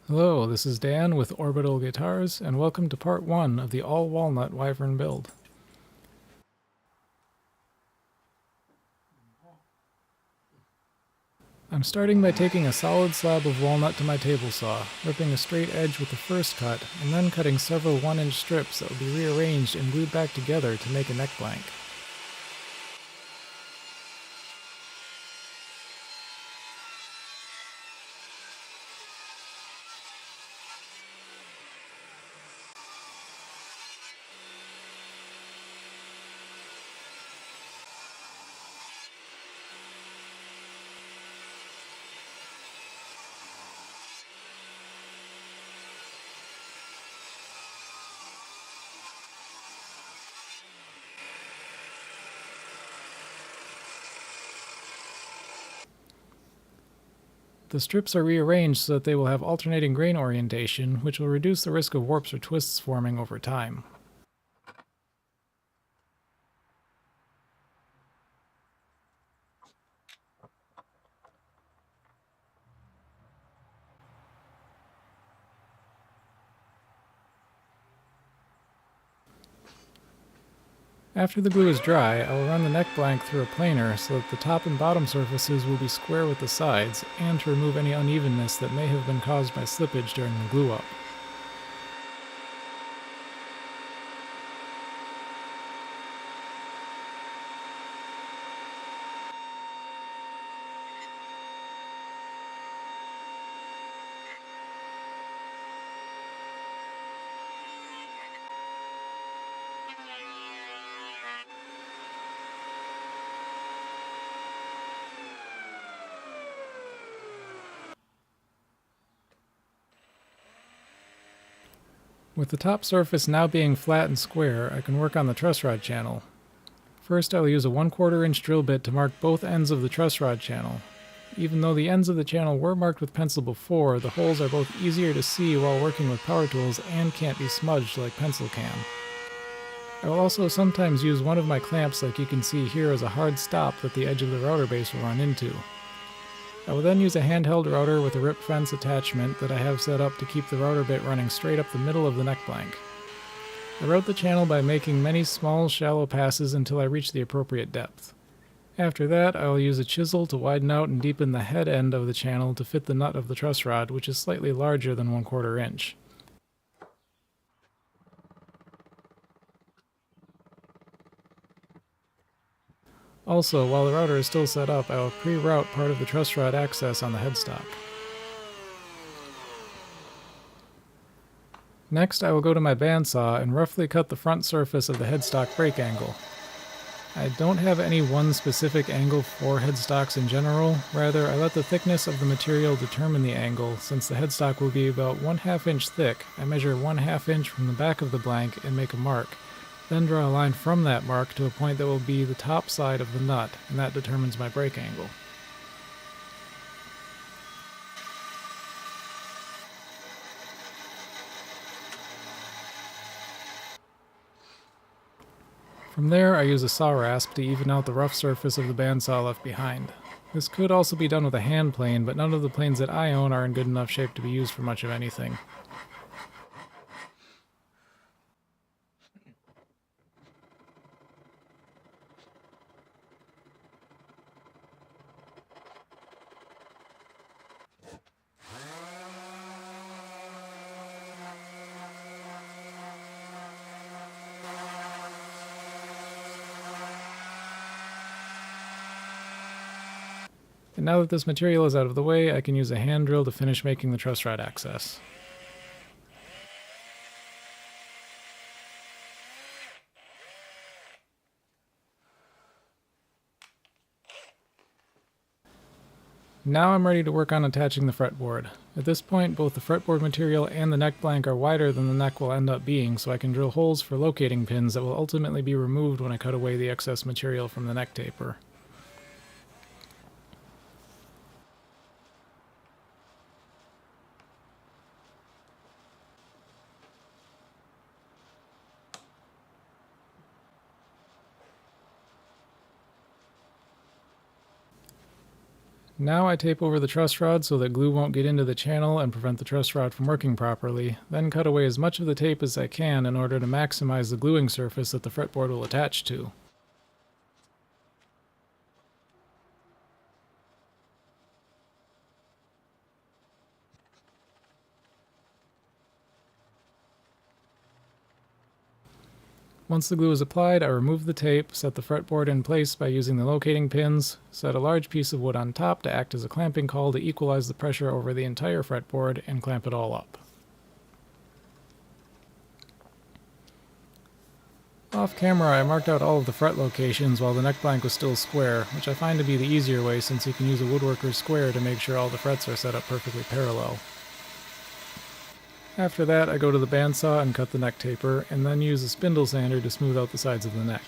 Hello, this is Dan with Orbital Guitars, and welcome to part 1 of the all-Walnut Wyvern build. I'm starting by taking a solid slab of walnut to my table saw, ripping a straight edge with the first cut, and then cutting several 1-inch strips that will be rearranged and glued back together to make a neck blank. The strips are rearranged so that they will have alternating grain orientation, which will reduce the risk of warps or twists forming over time. After the glue is dry, I will run the neck blank through a planer so that the top and bottom surfaces will be square with the sides, and to remove any unevenness that may have been caused by slippage during the glue up. With the top surface now being flat and square, I can work on the truss rod channel. First, I will use a 1/4 inch drill bit to mark both ends of the truss rod channel. Even though the ends of the channel were marked with pencil before, the holes are both easier to see while working with power tools and can't be smudged like pencil can. I will also sometimes use one of my clamps like you can see here as a hard stop that the edge of the router base will run into. I will then use a handheld router with a rip fence attachment that I have set up to keep the router bit running straight up the middle of the neck blank. I route the channel by making many small, shallow passes until I reach the appropriate depth. After that, I will use a chisel to widen out and deepen the head end of the channel to fit the nut of the truss rod, which is slightly larger than 1/4 inch. Also, while the router is still set up, I will pre-route part of the truss rod access on the headstock. Next, I will go to my bandsaw and roughly cut the front surface of the headstock break angle. I don't have any one specific angle for headstocks in general, rather I let the thickness of the material determine the angle. Since the headstock will be about 1/2 inch thick, I measure 1/2 inch from the back of the blank and make a mark. Then draw a line from that mark to a point that will be the top side of the nut, and that determines my break angle. From there, I use a saw rasp to even out the rough surface of the bandsaw left behind. This could also be done with a hand plane, but none of the planes that I own are in good enough shape to be used for much of anything. And now that this material is out of the way, I can use a hand drill to finish making the truss rod access. Now I'm ready to work on attaching the fretboard. At this point, both the fretboard material and the neck blank are wider than the neck will end up being, so I can drill holes for locating pins that will ultimately be removed when I cut away the excess material from the neck taper. Now I tape over the truss rod so that glue won't get into the channel and prevent the truss rod from working properly, then cut away as much of the tape as I can in order to maximize the gluing surface that the fretboard will attach to. Once the glue is applied, I remove the tape, set the fretboard in place by using the locating pins, set a large piece of wood on top to act as a clamping caul to equalize the pressure over the entire fretboard, and clamp it all up. Off camera, I marked out all of the fret locations while the neck blank was still square, which I find to be the easier way since you can use a woodworker's square to make sure all the frets are set up perfectly parallel. After that, I go to the bandsaw and cut the neck taper, and then use a spindle sander to smooth out the sides of the neck.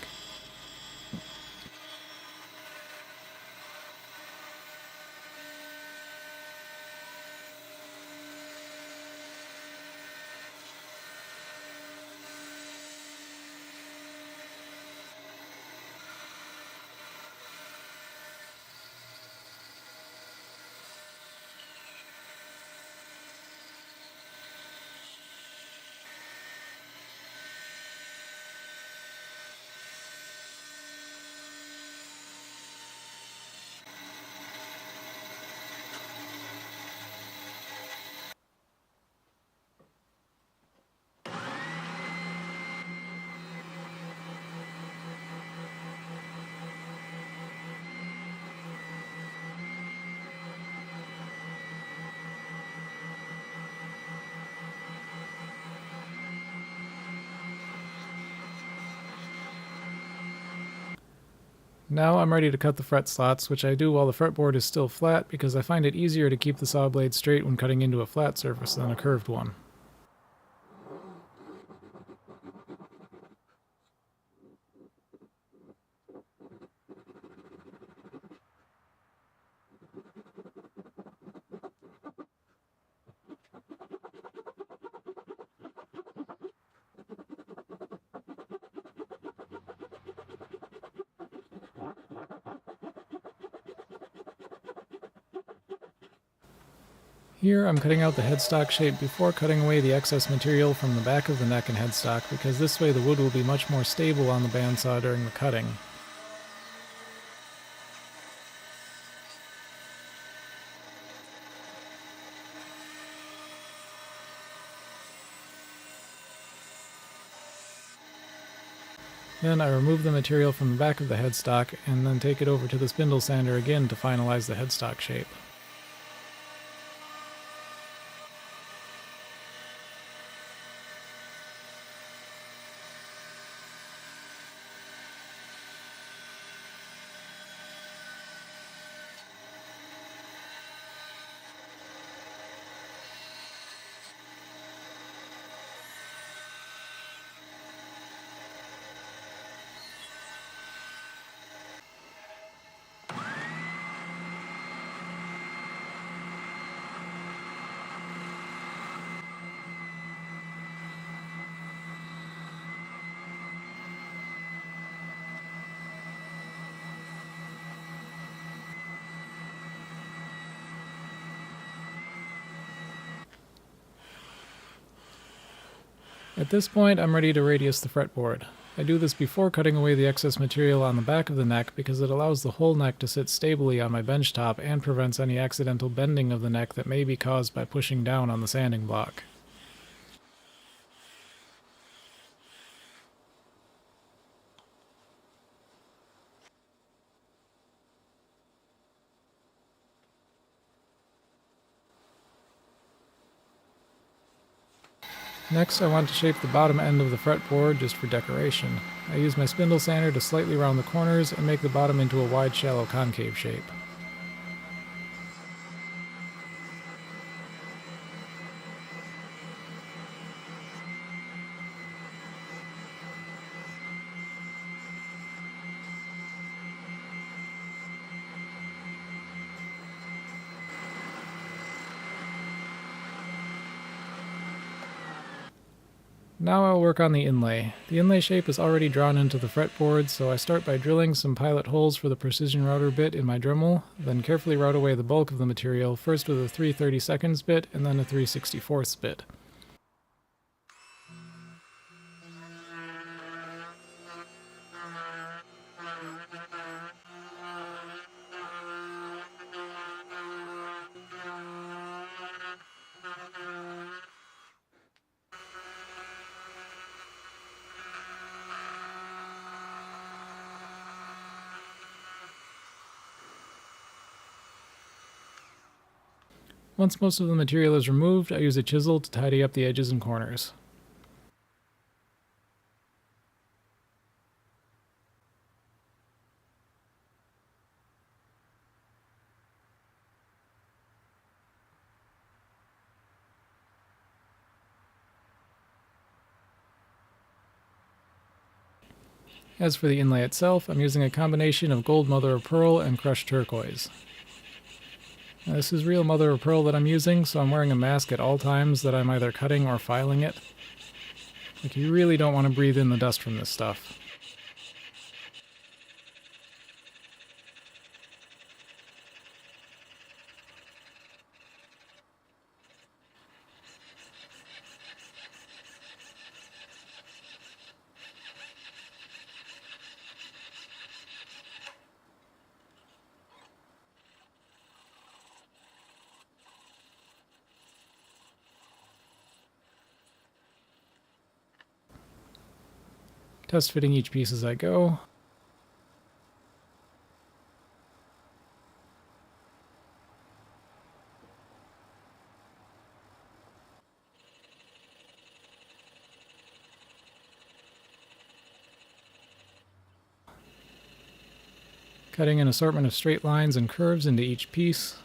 Now I'm ready to cut the fret slots, which I do while the fretboard is still flat because I find it easier to keep the saw blade straight when cutting into a flat surface than a curved one. Here I'm cutting out the headstock shape before cutting away the excess material from the back of the neck and headstock because this way the wood will be much more stable on the bandsaw during the cutting. Then I remove the material from the back of the headstock and then take it over to the spindle sander again to finalize the headstock shape. At this point, I'm ready to radius the fretboard. I do this before cutting away the excess material on the back of the neck because it allows the whole neck to sit stably on my bench top and prevents any accidental bending of the neck that may be caused by pushing down on the sanding block. Next, I want to shape the bottom end of the fretboard just for decoration. I use my spindle sander to slightly round the corners and make the bottom into a wide, shallow concave shape. Now I'll work on the inlay. The inlay shape is already drawn into the fretboard, so I start by drilling some pilot holes for the precision router bit in my Dremel, then carefully route away the bulk of the material, first with a 3/32 bit and then a 3/64 bit. Once most of the material is removed, I use a chisel to tidy up the edges and corners. As for the inlay itself, I'm using a combination of gold mother of pearl and crushed turquoise. Now, this is real mother of pearl that I'm using, so I'm wearing a mask at all times that I'm either cutting or filing it. Like, you really don't want to breathe in the dust from this stuff. Test fitting each piece as I go. Cutting an assortment of straight lines and curves into each piece.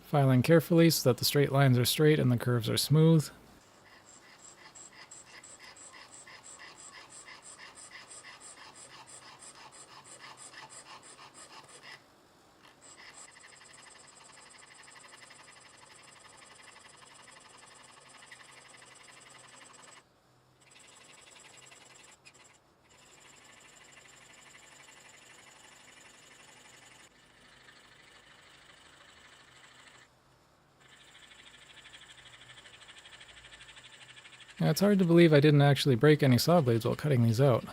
Filing carefully so that the straight lines are straight and the curves are smooth. Now, it's hard to believe I didn't actually break any saw blades while cutting these out.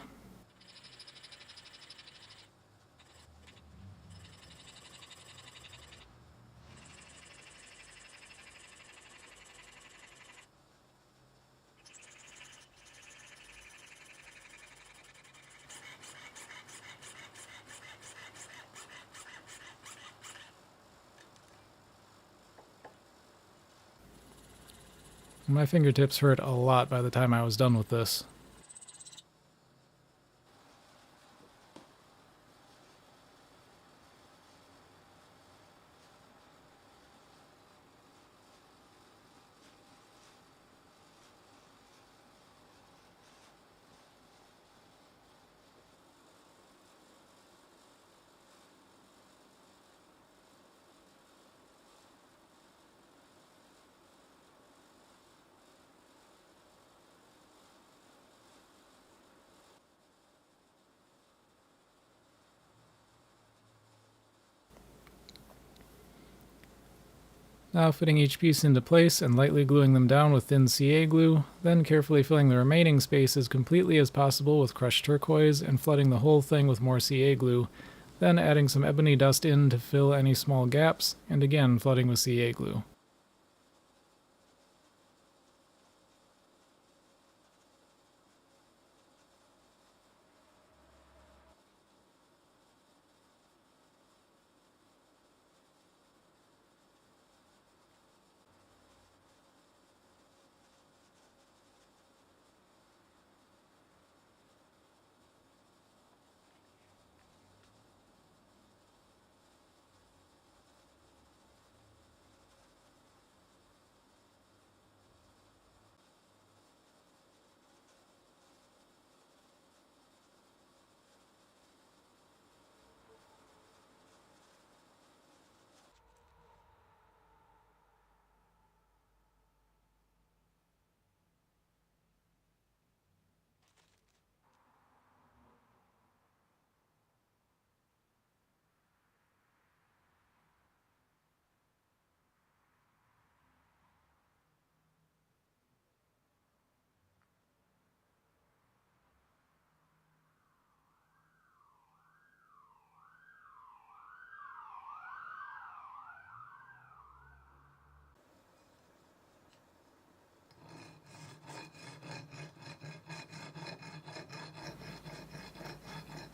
My fingertips hurt a lot by the time I was done with this. Now fitting each piece into place and lightly gluing them down with thin CA glue, then carefully filling the remaining space as completely as possible with crushed turquoise and flooding the whole thing with more CA glue, then adding some ebony dust in to fill any small gaps, and again flooding with CA glue.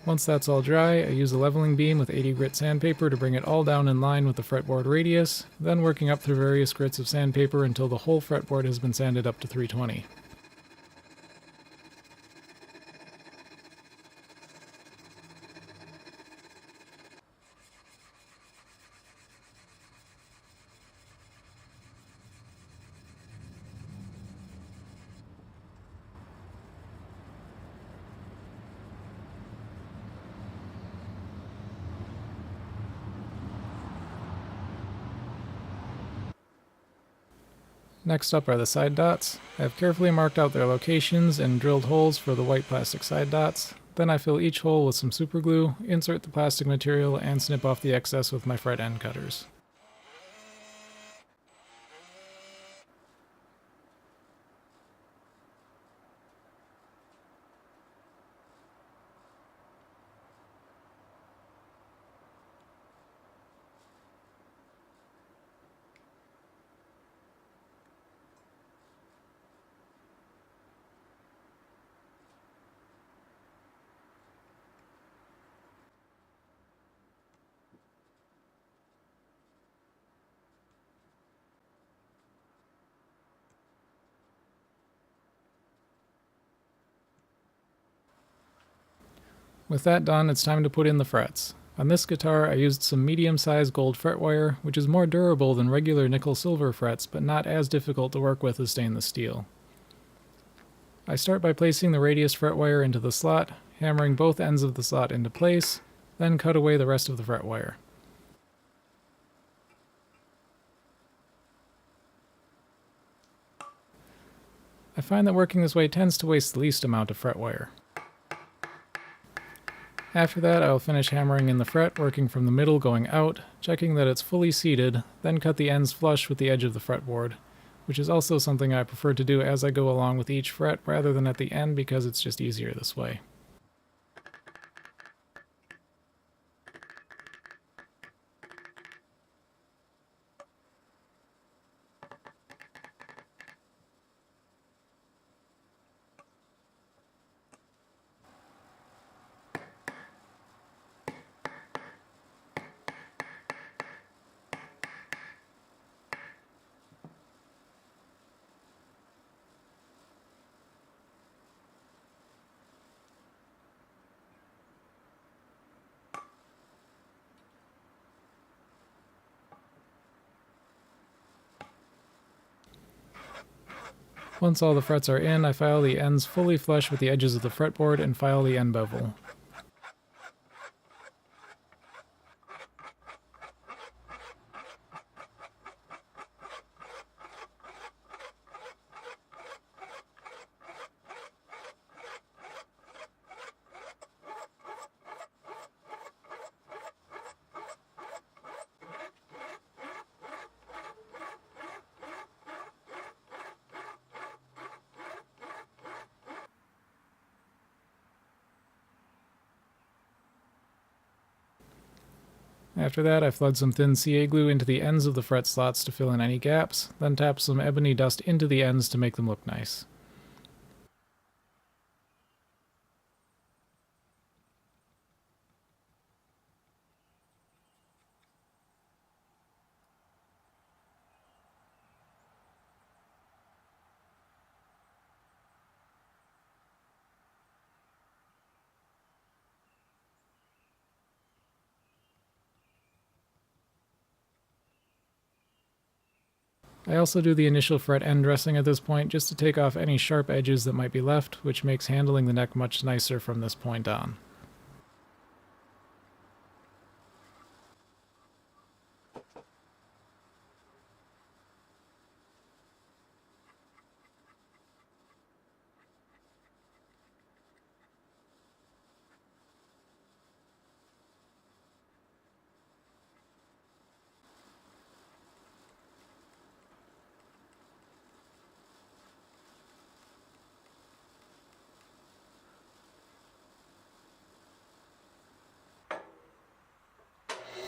Once that's all dry, I use a leveling beam with 80 grit sandpaper to bring it all down in line with the fretboard radius, then working up through various grits of sandpaper until the whole fretboard has been sanded up to 320. Next up are the side dots. I have carefully marked out their locations and drilled holes for the white plastic side dots. Then I fill each hole with some super glue, insert the plastic material, and snip off the excess with my fret end cutters. With that done, it's time to put in the frets. On this guitar, I used some medium-sized gold fret wire, which is more durable than regular nickel-silver frets, but not as difficult to work with as stainless steel. I start by placing the radius fret wire into the slot, hammering both ends of the slot into place, then cut away the rest of the fret wire. I find that working this way tends to waste the least amount of fret wire. After that, I will finish hammering in the fret, working from the middle going out, checking that it's fully seated, then cut the ends flush with the edge of the fretboard, which is also something I prefer to do as I go along with each fret rather than at the end because it's just easier this way. Once all the frets are in, I file the ends fully flush with the edges of the fretboard and file the end bevel. After that, I flood some thin CA glue into the ends of the fret slots to fill in any gaps, then tap some ebony dust into the ends to make them look nice. I also do the initial fret end dressing at this point just to take off any sharp edges that might be left, which makes handling the neck much nicer from this point on.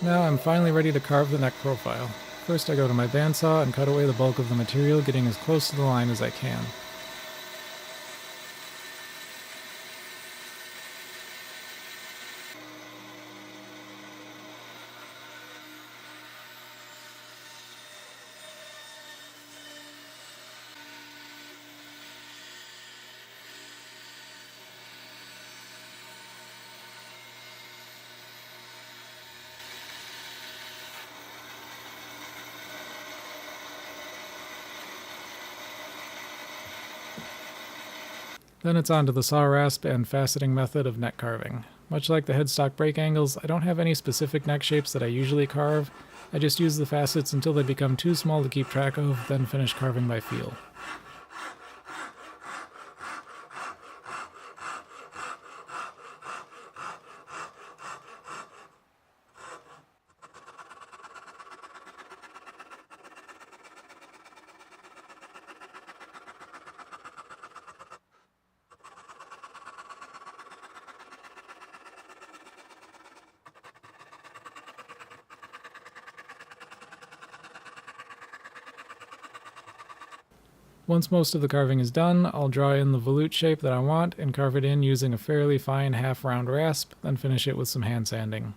Now I'm finally ready to carve the neck profile. First I go to my bandsaw and cut away the bulk of the material, getting as close to the line as I can. Then it's on to the saw rasp and faceting method of neck carving. Much like the headstock break angles, I don't have any specific neck shapes that I usually carve. I just use the facets until they become too small to keep track of, then finish carving by feel. Once most of the carving is done, I'll draw in the volute shape that I want and carve it in using a fairly fine half-round rasp, then finish it with some hand sanding.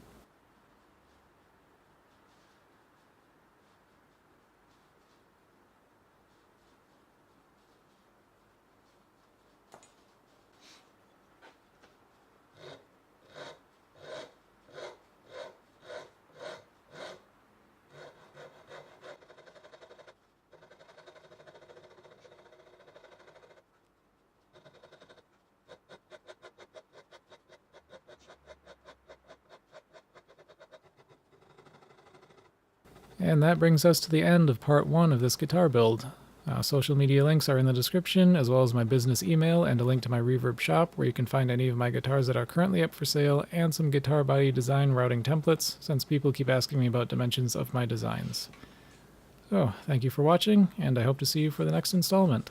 And that brings us to the end of part 1 of this guitar build. Social media links are in the description, as well as my business email and a link to my Reverb shop, where you can find any of my guitars that are currently up for sale, and some guitar body design routing templates, since people keep asking me about dimensions of my designs. So, thank you for watching, and I hope to see you for the next installment.